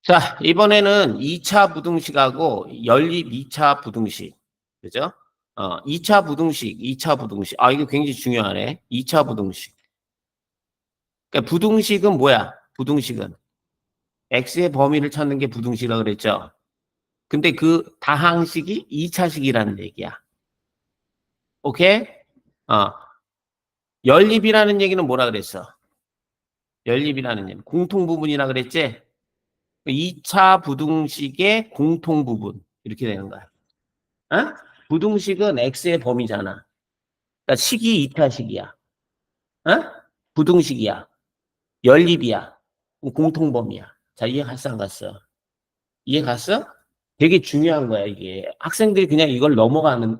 자, 이번에는 2차 부등식하고 연립 2차 부등식. 그죠? 2차 부등식, 2차 부등식. 아, 이거 굉장히 중요하네. 2차 부등식. 그러니까 부등식은 뭐야? 부등식은 x의 범위를 찾는 게 부등식이라고 그랬죠. 근데 그 다항식이 2차식이라는 얘기야. 오케이? 어, 연립이라는 얘기는 뭐라 그랬어? 연립이라는 얘기. 공통 부분이라 그랬지? 2차 부등식의 공통 부분. 이렇게 되는 거야. 어? 부등식은 x의 범위잖아. 그러니까 식이 2차식이야. 어? 부등식이야. 연립이야. 공통범위야. 자, 이해 갔어, 안 갔어? 이해 갔어? 되게 중요한 거야, 이게. 학생들이 그냥 이걸 넘어가는,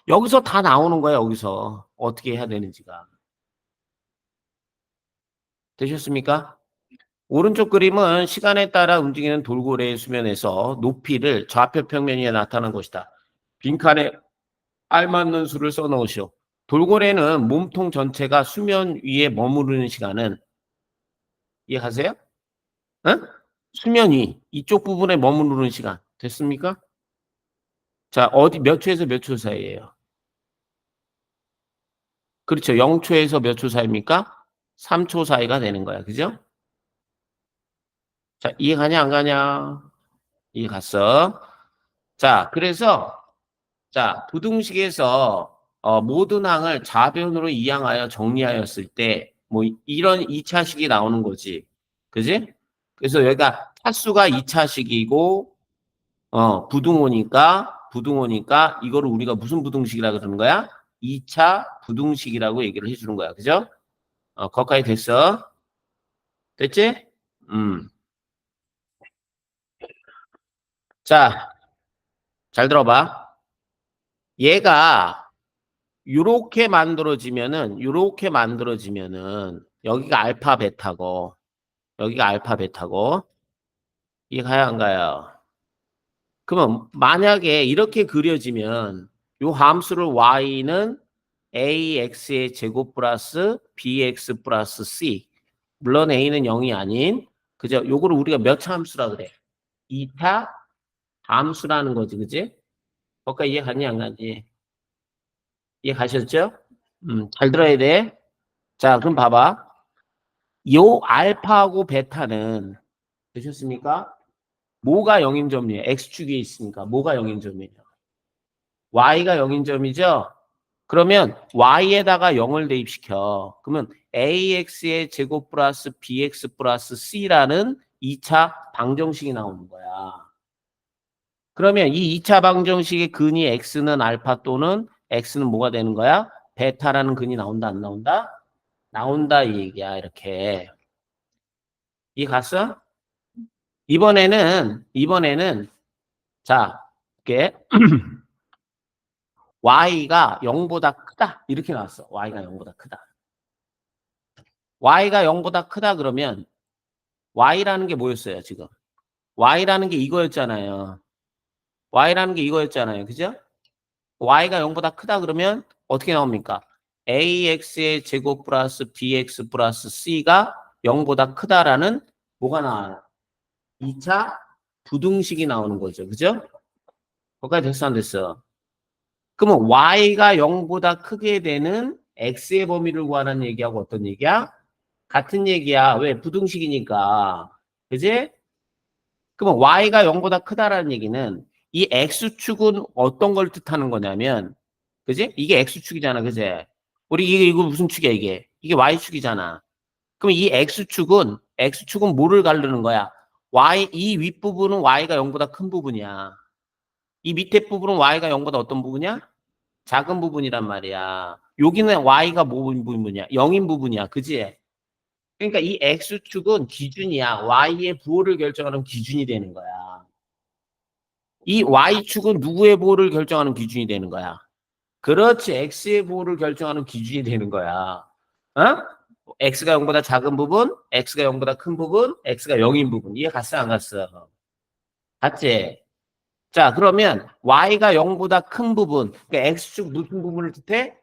여기서 다 나오는 거야, 여기서. 어떻게 해야 되는지가. 되셨습니까? 오른쪽 그림은 시간에 따라 움직이는 돌고래의 수면에서 높이를 좌표 평면에 나타난 것이다. 빈칸에 알맞는 수를 써 넣으시오. 돌고래는 몸통 전체가 수면 위에 머무르는 시간은 이해하세요? 응? 수면 위 이쪽 부분에 머무르는 시간 됐습니까? 자, 어디 몇 초에서 몇 초 사이예요? 그렇죠. 0초에서 몇 초 사이입니까? 3초 사이가 되는 거야. 그죠? 자, 이해 가냐 안 가냐? 이해 갔어? 자, 그래서 자, 부등식에서 모든 항을 좌변으로 이항하여 정리하였을 때 뭐 이런 2차식이 나오는 거지. 그지? 그래서 여기가 차수가 2차식이고 부등호니까 이거를 우리가 무슨 부등식이라고 그러는 거야? 2차 부등식이라고 얘기를 해주는 거야. 그죠? 거기까지 됐어? 됐지? 음. 자, 잘 들어봐. 얘가 요렇게 만들어지면은 여기가 알파 베타고 여기가 알파 베타고 이게 가야 안 가요? 그러면 만약에 이렇게 그려지면 요 함수를 y는 ax의 제곱 플러스 bx 플러스 c 물론 a는 0이 아닌 그죠? 요거를 우리가 몇 차 함수라 그래? 2차 함수라는 거지, 그지? 거기까지 이해 갔니 안 갔니? 이해 가셨죠? 잘 들어야 돼. 자, 그럼 봐봐. 요 알파하고 베타는 되셨습니까? 뭐가 영인점이에요? x축에 있으니까 뭐가 영인점이에요? y가 영인점이죠? 그러면 y에다가 0을 대입시켜. 그러면 ax의 제곱 플러스 bx 플러스 c라는 2차 방정식이 나오는 거야. 그러면 이 2차 방정식의 근이 x는 알파 또는 x는 뭐가 되는 거야? 베타라는 근이 나온다 안 나온다? 나온다 이 얘기야 이렇게. 이해 갔어? 이번에는 자, 이렇게 y가 0보다 크다. 이렇게 나왔어. y가 0보다 크다. y가 0보다 크다 그러면 y라는 게 뭐였어요, 지금? y라는 게 이거였잖아요. y라는 게 이거였잖아요. 그죠? y가 0보다 크다 그러면 어떻게 나옵니까? ax의 제곱 플러스 bx 플러스 c가 0보다 크다라는 뭐가 나와요? 2차 부등식이 나오는 거죠. 그죠? 거기까지 됐어, 안 됐어? 그러면 y가 0보다 크게 되는 x의 범위를 구하는 얘기하고 어떤 얘기야? 같은 얘기야. 왜? 부등식이니까. 그지? 그러면 y가 0보다 크다라는 얘기는 이 x축은 어떤 걸 뜻하는 거냐면 그지? 이게 x축이잖아. 그지? 우리 이거 무슨 축이야 이게? 이게 y축이잖아. 그럼 이 x축은 뭐를 가르는 거야? 이 윗부분은 y가 0보다 큰 부분이야. 이 밑에 부분은 y가 0보다 어떤 부분이야? 작은 부분이란 말이야. 여기는 y가 뭐인 부분이야? 0인 부분이야. 그지? 그러니까 이 x축은 기준이야. y의 부호를 결정하는 기준이 되는 거야. 이 y축은 누구의 부호를 결정하는 기준이 되는 거야. 그렇지. x의 부호를 결정하는 기준이 되는 거야. 어? x가 0보다 작은 부분, x가 0보다 큰 부분, x가 0인 부분. 이해 갔어, 안 갔어? 갔지? 자, 그러면 y가 0보다 큰 부분, 그러니까 x축 무슨 부분을 뜻해?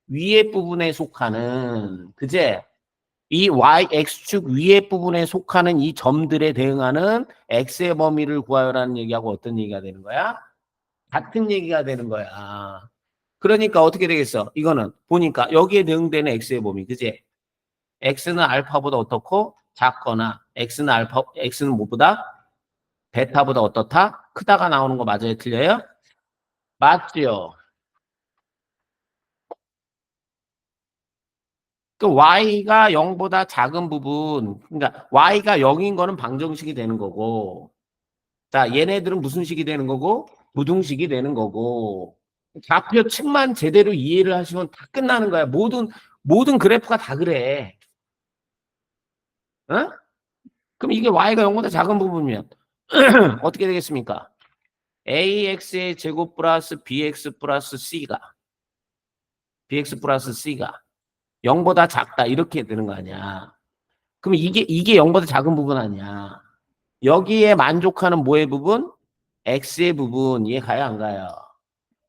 위에 부분에 속하는, 그제? 이 x축 위에 부분에 속하는 이 점들에 대응하는 x의 범위를 구하여라는 얘기하고 어떤 얘기가 되는 거야? 같은 얘기가 되는 거야. 그러니까 어떻게 되겠어? 이거는 보니까 여기에 대응되는 x의 범위, 그지? x는 알파보다 어떻고 작거나 x는 뭐보다 베타보다 어떻다? 크다가 나오는 거 맞아요? 틀려요? 맞지요? 그 y가 0보다 작은 부분, 그러니까 y가 0인 거는 방정식이 되는 거고, 자, 얘네들은 무슨 식이 되는 거고? 부등식이 되는 거고, 좌표 측만 제대로 이해를 하시면 다 끝나는 거야. 모든 그래프가 다 그래. 어? 그럼 이게 y가 0보다 작은 부분이면 어떻게 되겠습니까? ax의 제곱 플러스 bx 플러스 c가 0보다 작다 이렇게 되는 거 아니야. 그럼 이게 0보다 작은 부분 아니야. 여기에 만족하는 뭐의 부분? x의 부분. 이해 가요 안 가요?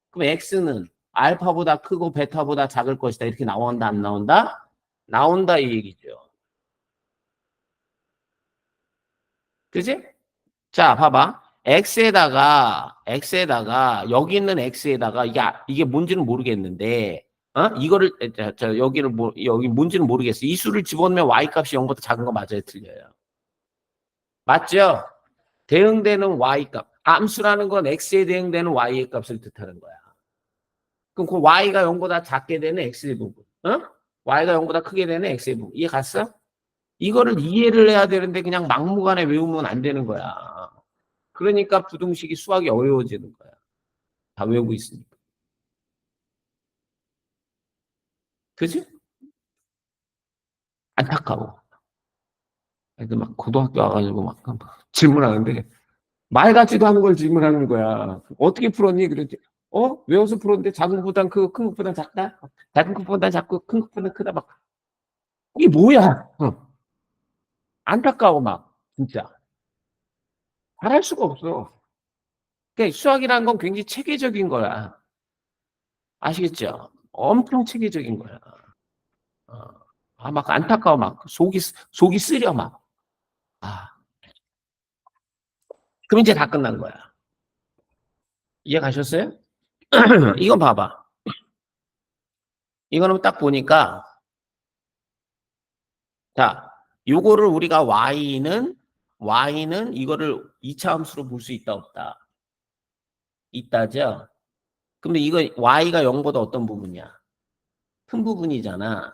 그럼 x는 알파보다 크고 베타보다 작을 것이다. 이렇게 나온다 안 나온다? 나온다 이 얘기죠. 그지? 자, 봐봐. x에다가 여기 있는 x에다가 이게 뭔지는 모르겠는데 이거를 여기를 여기 뭔지는 모르겠어. 이 수를 집어넣으면 y 값이 0보다 작은 거 맞아요, 틀려요? 맞죠? 대응되는 y 값. 암수라는 건 x에 대응되는 y의 값을 뜻하는 거야. 그럼 그 y가 0보다 작게 되는 x의 부분. y가 0보다 크게 되는 x의 부분. 이해 갔어? 이거를 이해를 해야 되는데 그냥 막무가내 외우면 안 되는 거야. 그러니까 부등식이 수학이 어려워지는 거야. 다 외우고 있으니까. 그지? 안타까워. 애들 막 고등학교 와가지고 막 질문하는데 말 같지도 않은 걸 질문하는 거야. 어떻게 풀었니? 그랬지. 외워서 풀었는데 작은 것보단 크고 큰 것보단 작다? 작은 것보단 작고 큰 것보단 크다. 막 이게 뭐야? 안타까워 막 진짜. 잘할 수가 없어. 그러니까 수학이라는 건 굉장히 체계적인 거야. 아시겠죠? 엄청 체계적인 거야. 어. 막 안타까워 막 속이 쓰려 막. 아, 그럼 이제 다 끝난 거야. 이해 가셨어요? 이건 봐봐. 이거는 딱 보니까 자, 요거를 우리가 y는 이거를 2차 함수로 볼 수 있다 없다. 있다죠. 근데 이거 y가 0보다 어떤 부분이야? 큰 부분이잖아.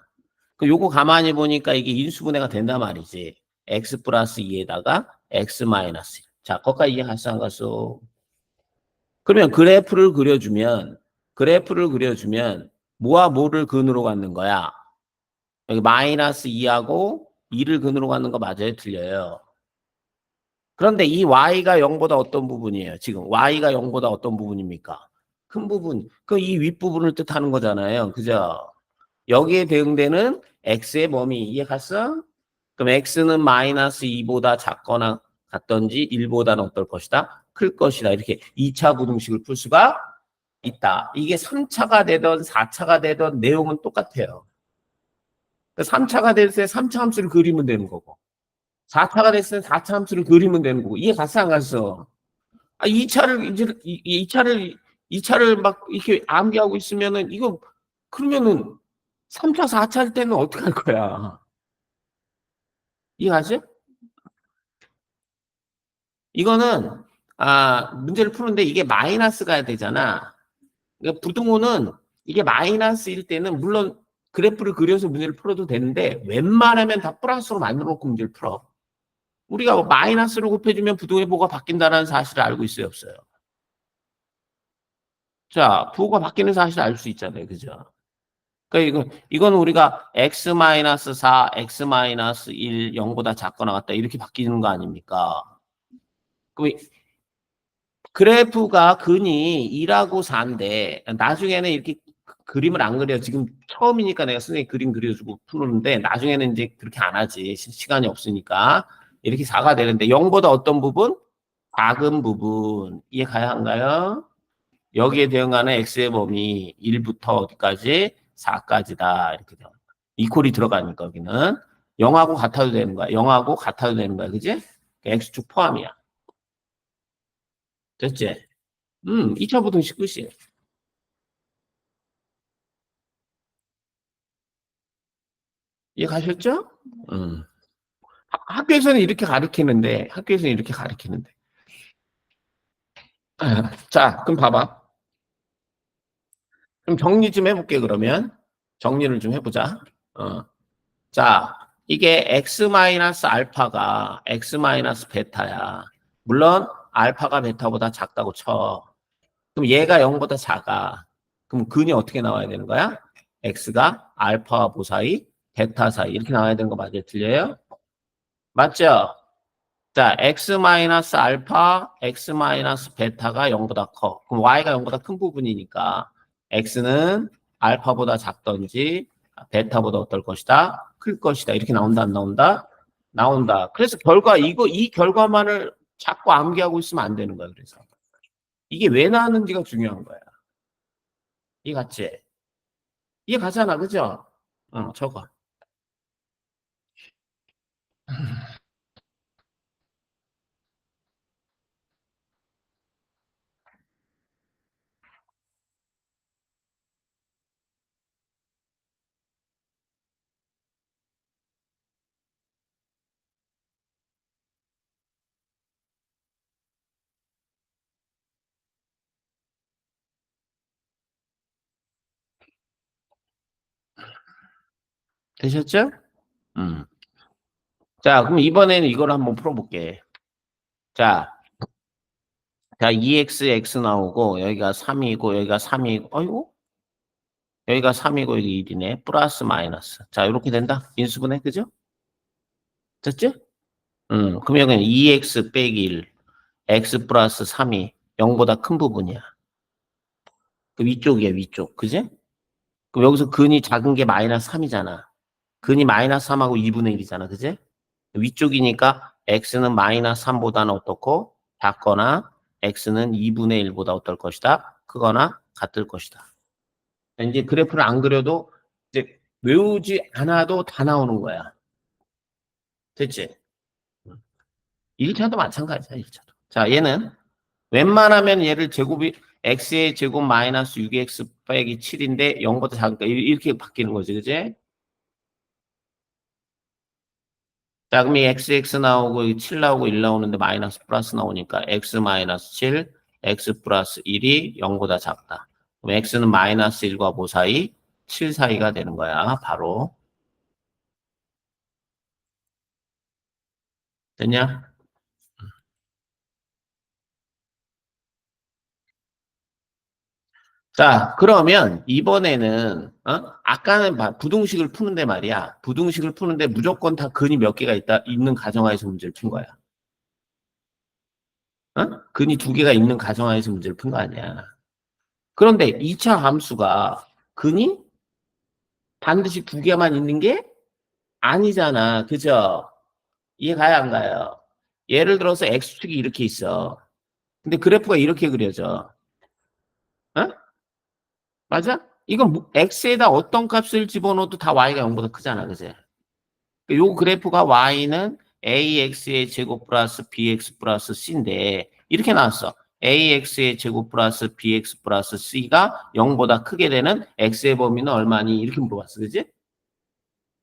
그 요거 가만히 보니까 이게 인수분해가 된단 말이지. x 플러스 2에다가 x 마이너스 1. 자, 거기까지 이해갔어 안 갔어? 그러면 그래프를 그려주면 뭐와 뭐를 근으로 갖는 거야? 여기 마이너스 2하고 2를 근으로 갖는 거 맞아요? 틀려요? 그런데 이 y가 0보다 어떤 부분이에요? 지금 y가 0보다 어떤 부분입니까? 큰 부분. 그 이 윗부분을 뜻하는 거잖아요. 그죠? 여기에 대응되는 x의 범위 이해 갔어? 그럼 x는 마이너스 2보다 작거나 같던지 1보다는 어떨 것이다? 클 것이다. 이렇게 2차 부등식을 풀 수가 있다. 이게 3차가 되던 4차가 되던 내용은 똑같아요. 3차가 됐을 때 3차 함수를 그리면 되는 거고 4차가 됐을 때 4차 함수를 그리면 되는 거고 이해 갔어 안 갔어? 2차를 이제 2차를 막 이렇게 암기하고 있으면은 이거 그러면은 3차 4차 할 때는 어떻게 할 거야? 이해하지? 이거는 문제를 푸는데 이게 마이너스가 되잖아. 그러니까 부등호는 이게 마이너스일 때는 물론 그래프를 그려서 문제를 풀어도 되는데 웬만하면 다 플러스로 만들어 놓고 문제를 풀어. 우리가 뭐 마이너스로 곱해주면 부등의 부호가 바뀐다는 사실을 알고 있어요, 없어요? 자, 부호가 바뀌는 사실을 알 수 있잖아요, 그죠? 그러니까 이건 우리가 x-4, x-1, 0보다 작거나 같다 이렇게 바뀌는 거 아닙니까? 그럼 그래프가 근이 2하고 4인데 나중에는 이렇게 그림을 안 그려. 지금 처음이니까 내가 선생님 그림 그려주고 푸는데 나중에는 이제 그렇게 안 하지. 시간이 없으니까. 이렇게 4가 되는데 0보다 어떤 부분? 작은 부분. 이해 가야 한가요? 여기에 대응하는 x의 범위 1부터 어디까지? 4까지다. 이렇게 돼요. 이퀄이 들어가니까 여기는. 0하고 같아도 되는 거야. 0하고 같아도 되는 거야. 그지? x축 포함이야. 됐지? 2차 부등식 끝이에요. 이해 가셨죠? 음. 학교에서는 이렇게 가르치는데, 자, 그럼 봐봐. 그럼 정리 좀 해볼게, 그러면. 정리를 좀 해보자. 어. 자, 이게 x-알파가 x-베타야. 물론, 알파가 베타보다 작다고 쳐. 그럼 얘가 0보다 작아. 그럼 근이 어떻게 나와야 되는 거야? x가 알파와 뭐 사이? 베타 사이. 이렇게 나와야 되는 거 맞아요? 틀려요? 맞죠? 자, x-알파, x-베타가 0보다 커. 그럼 y가 0보다 큰 부분이니까 x는 알파보다 작던지 베타보다 어떨 것이다? 클 것이다. 이렇게 나온다, 안 나온다? 나온다. 그래서 이 결과만을 자꾸 암기하고 있으면 안 되는 거야. 그래서 이게 왜 나왔는지가 중요한 거야. 이해 갔지? 이해 가잖아, 그죠? 적어. 되셨죠? 음. 자, 그럼 이번에는 이걸 한번 풀어볼게. 자, 2x 나오고, 여기가 3이고, 여기가 3이고, 어이구? 여기가 3이고, 여기 1이네. 플러스, 마이너스. 자, 이렇게 된다. 인수분해, 그죠? 됐지? 그럼 여기는 2x 빼기 1, x 플러스 3이 0보다 큰 부분이야. 그 위쪽이야, 위쪽. 그지? 그럼 여기서 근이 작은 게 마이너스 3이잖아. 근이 마이너스 3하고 2분의 1이잖아. 그지? 위쪽이니까 x는 마이너스 3보다는 어떻고 작거나 x는 2분의 1보다 어떨 것이다? 크거나 같을 것이다. 이제 그래프를 안 그려도 이제 외우지 않아도 다 나오는 거야. 됐지? 1차도 마찬가지야, 1차도. 자, 얘는 웬만하면 얘를 제곱이 x의 제곱 마이너스 6x 빼기 7인데 0보다 작으니까 이렇게 바뀌는 거지, 그지? 자, 그럼 이 XX 나오고, 7 나오고, 1 나오는데 마이너스 플러스 나오니까 x 마이너스 7, x 플러스 1이 0보다 작다. 그럼 x는 마이너스 1과 뭐 사이? 7 사이가 되는 거야, 바로. 됐냐? 자, 그러면 이번에는, 아까는 부등식을 푸는데 말이야. 부등식을 푸는데 무조건 다 근이 몇 개가 있는 가정하에서 문제를 푼 거야. 근이 두 개가 있는 가정하에서 문제를 푼 거 아니야. 그런데 2차 함수가 근이 반드시 두 개만 있는 게 아니잖아. 그죠? 이해 가요, 안 가요? 예를 들어서 x축이 이렇게 있어. 근데 그래프가 이렇게 그려져. 어? 맞아? 이건 x에다 어떤 값을 집어넣어도 다 y가 0보다 크잖아. 그지? 요 그래프가 y는 ax의 제곱 플러스 bx 플러스 c인데 이렇게 나왔어. ax의 제곱 플러스 bx 플러스 c가 0보다 크게 되는 x의 범위는 얼마니? 이렇게 물어봤어. 그지?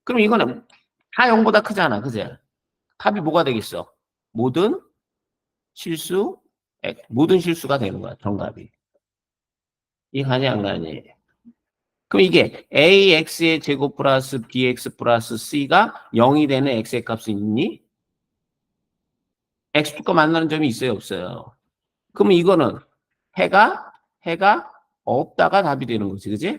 그럼 이거는 다 0보다 크잖아. 그지? 답이 뭐가 되겠어? 모든 실수, 모든 실수가 되는 거야. 정답이. 이 가니 안 가니? 그럼 이게 ax의 제곱 플러스 bx 플러스 c가 0이 되는 x의 값이 있니? x축과 만나는 점이 있어요, 없어요? 그러면 이거는 해가 없다가 답이 되는 거지, 그지?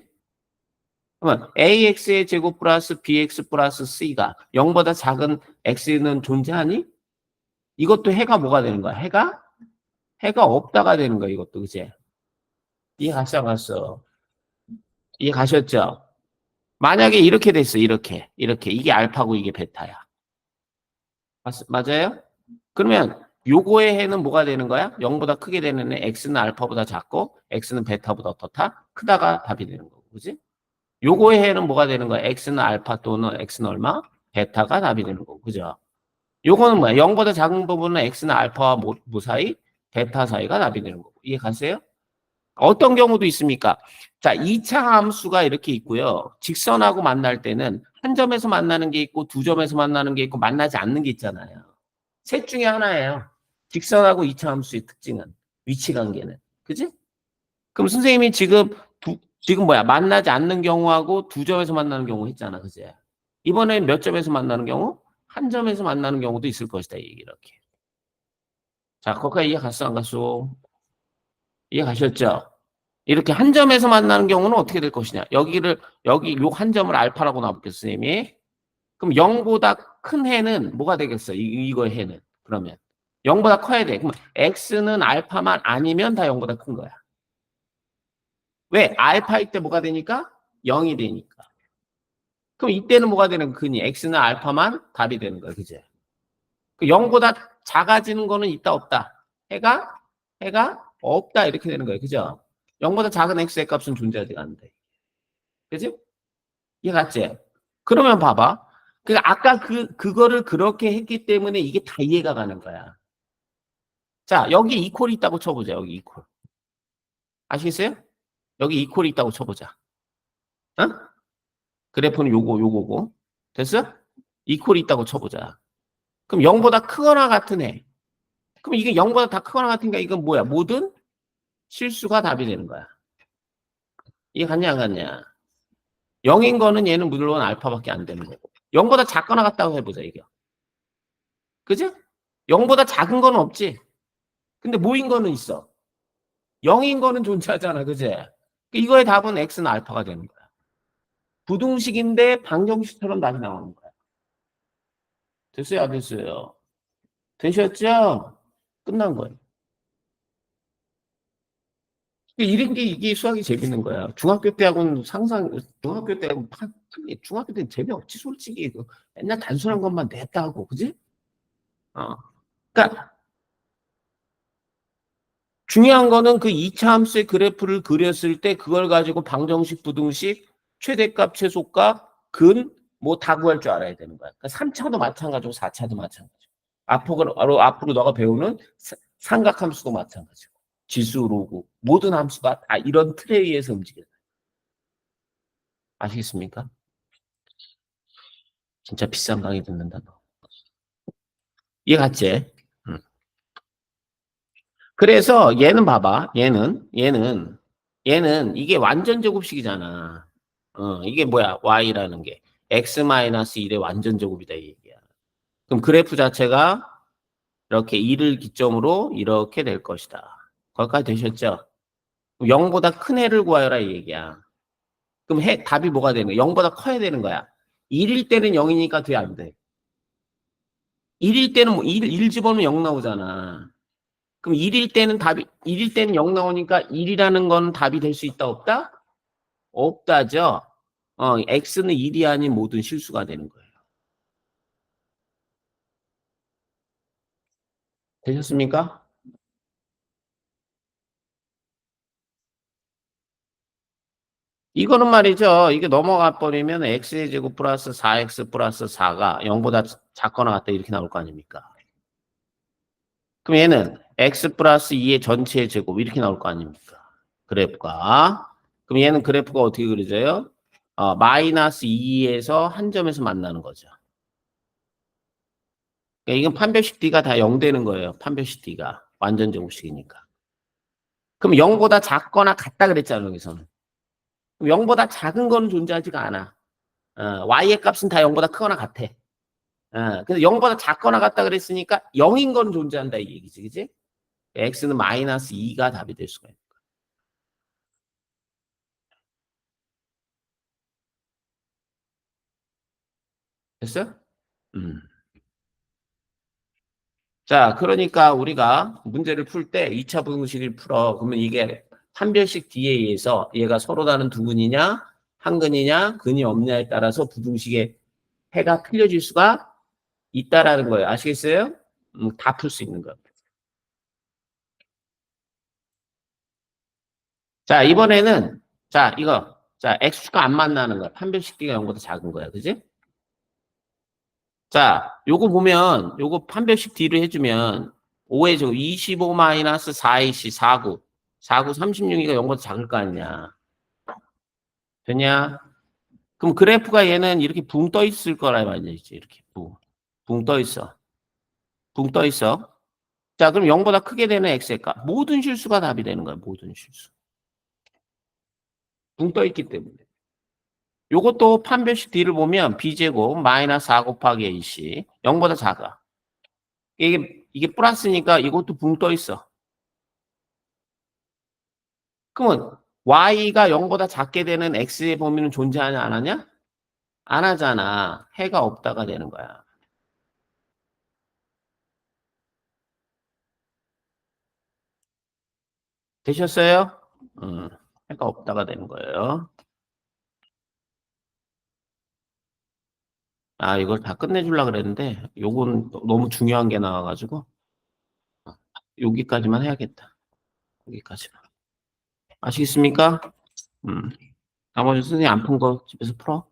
그러면 ax의 제곱 플러스 bx 플러스 c가 0보다 작은 x는 존재하니? 이것도 해가 뭐가 되는 거야? 해가 없다가 되는 거야, 이것도, 그지? 이해 갔어, 안 갔어? 이해 가셨죠? 만약에 이렇게 됐어, 이렇게. 이게 알파고 이게 베타야. 맞아요? 그러면 요거의 해는 뭐가 되는 거야? 0보다 크게 되는 애, x는 알파보다 작고, x는 베타보다 어떻다? 크다가 답이 되는 거고, 그지? 요거의 해는 뭐가 되는 거야? x는 알파 또는 x는 얼마? 베타가 답이 되는 거고. 그죠? 요거는 뭐야? 0보다 작은 부분은 x는 알파와 뭐 사이? 베타 사이가 답이 되는 거고. 이해 가세요? 어떤 경우도 있습니까? 자, 2차 함수가 이렇게 있고요. 직선하고 만날 때는 한 점에서 만나는 게 있고 두 점에서 만나는 게 있고 만나지 않는 게 있잖아요. 셋 중에 하나예요. 직선하고 2차 함수의 특징은 위치 관계는. 그지? 그럼 선생님이 지금 뭐야? 만나지 않는 경우하고 두 점에서 만나는 경우 했잖아. 그지? 이번엔 몇 점에서 만나는 경우? 한 점에서 만나는 경우도 있을 것이다. 이렇게. 자, 거기까지 이해 갔어? 안 갔어? 이해 가셨죠? 이렇게 한 점에서 만나는 경우는 어떻게 될 것이냐? 여기 요 한 점을 알파라고 놔볼게요, 선생님이. 그럼 0보다 큰 해는 뭐가 되겠어? 이거의 해는. 그러면 0보다 커야 돼. 그럼 x는 알파만 아니면 다 0보다 큰 거야. 왜? 알파일 때 뭐가 되니까? 0이 되니까. 그럼 이때는 뭐가 되는 거니? x는 알파만 답이 되는 거야. 그제? 0보다 작아지는 거는 있다 없다. 해가 없다 이렇게 되는 거예요. 그죠? 0보다 작은 x의 값은 존재하지 않는데. 그지? 이해 갔지? 그러면 봐봐. 그러니까 아까 그거를 그렇게 했기 때문에 이게 다 이해가 가는 거야. 자, 여기 이퀄이 있다고 쳐보자. 여기 이퀄. 아시겠어요? 여기 이퀄이 있다고 쳐보자. 어? 그래프는 요거고. 됐어? 이퀄이 있다고 쳐보자. 그럼 0보다 크거나 같은 애. 그럼 이게 0보다 다 크거나 같으니까 이건 뭐야? 모든 실수가 답이 되는 거야. 이해 갔냐 안 갔냐? 0인 거는 얘는 물론 알파밖에 안 되는 거고. 0보다 작거나 같다고 해보자 이게. 그지? 0보다 작은 거는 없지. 근데 모인 거는 있어. 0인 거는 존재하잖아. 그지? 이거의 답은 x는 알파가 되는 거야. 부등식인데 방정식처럼 답이 나오는 거야. 됐어요? 안 됐어요? 되셨죠? 끝난 거예요. 이런 게 이게 수학이 재밌는 거야. 중학교 때하고는 중학교 때는 재미없지 솔직히. 맨날 단순한 것만 냈다 하고 그지? 어. 그러니까 중요한 거는 그 2차 함수의 그래프를 그렸을 때 그걸 가지고 방정식, 부등식, 최대값, 최소값, 뭐 다 구할 줄 알아야 되는 거야. 그러니까 3차도 마찬가지고 4차도 마찬가지고. 앞으로 너가 배우는 삼각함수도 마찬가지고. 지수로고 모든 함수가 다 이런 틀에 의해서 움직여요. 아시겠습니까? 진짜 비싼 강의 듣는다 너. 이해 갔지? 응. 그래서 얘는 봐봐. 얘는 이게 완전 제곱식이잖아. 이게 뭐야? y라는 게 x-1의 완전 제곱이다 이 얘기야. 그럼 그래프 자체가 이렇게 2를 기점으로 이렇게 될 것이다. 거기까지 되셨죠? 0보다 큰 해를 구하여라 이 얘기야. 그럼 답이 뭐가 되는 거야? 0보다 커야 되는 거야. 1일 때는 0이니까 돼 안 돼? 1일 때는 뭐 1 집어넣으면 0 나오잖아. 그럼 1일 때는 0 나오니까 1이라는 건 답이 될 수 있다 없다? 없다죠. x는 1이 아닌 모든 실수가 되는 거예요. 되셨습니까? 이거는 말이죠. 이게 넘어가 버리면 x의 제곱 플러스 4x 플러스 4가 0보다 작거나 같다 이렇게 나올 거 아닙니까? 그럼 얘는 x 플러스 2의 전체의 제곱 이렇게 나올 거 아닙니까? 그래프가. 그럼 얘는 그래프가 어떻게 그려져요? 마이너스 2에서 한 점에서 만나는 거죠. 그러니까 이건 판별식 D가 다 0 되는 거예요. 판별식 D가. 완전 제곱식이니까. 그럼 0보다 작거나 같다 그랬잖아요. 여기서는. 그럼 0보다 작은 거는 존재하지가 않아. y의 값은 다 0보다 크거나 같아. 근데 0보다 작거나 같다 그랬으니까 0인 거는 존재한다 이 얘기지. 그지? x는 마이너스 2가 답이 될 수가 있는 거야. 됐어요? 음. 자, 그러니까 우리가 문제를 풀 때 2차 분식을 풀어. 그러면 이게 판별식 D에 의해서 얘가 서로 다른 두 근이냐, 한 근이냐, 근이 없냐에 따라서 부등식의 해가 틀려질 수가 있다라는 거예요. 아시겠어요? 다 풀 수 있는 거. 자, 이번에는 자, X축과 안 만나는 거야. 판별식 D가 0보다 작은 거야. 그지? 자, 요거 보면 요거 판별식 D를 해주면 5의 제곱 25 마이너스 4AC 49 36이가 0보다 작을 거 아니냐. 되냐? 그럼 그래프가 얘는 이렇게 붕 떠 있을 거라 말이지. 이렇게 붕 떠 있어. 붕 떠 있어. 자, 그럼 0보다 크게 되는 x의 값. 모든 실수가 답이 되는 거야. 모든 실수. 붕 떠 있기 때문에. 요것도 판별식 D를 보면 B제곱 마이너스 4 곱하기 AC 0보다 작아. 이게 플러스니까 이것도 붕 떠 있어. 그러면 Y가 0보다 작게 되는 X의 범위는 존재하냐 안 하냐? 안 하잖아. 해가 없다가 되는 거야. 되셨어요? 해가 없다가 되는 거예요. 아, 이걸 다 끝내주려고 그랬는데 요건 너무 중요한 게 나와가지고 여기까지만 해야겠다. 여기까지만. 아시겠습니까? 나머지 선생님 안 푼 거 집에서 풀어.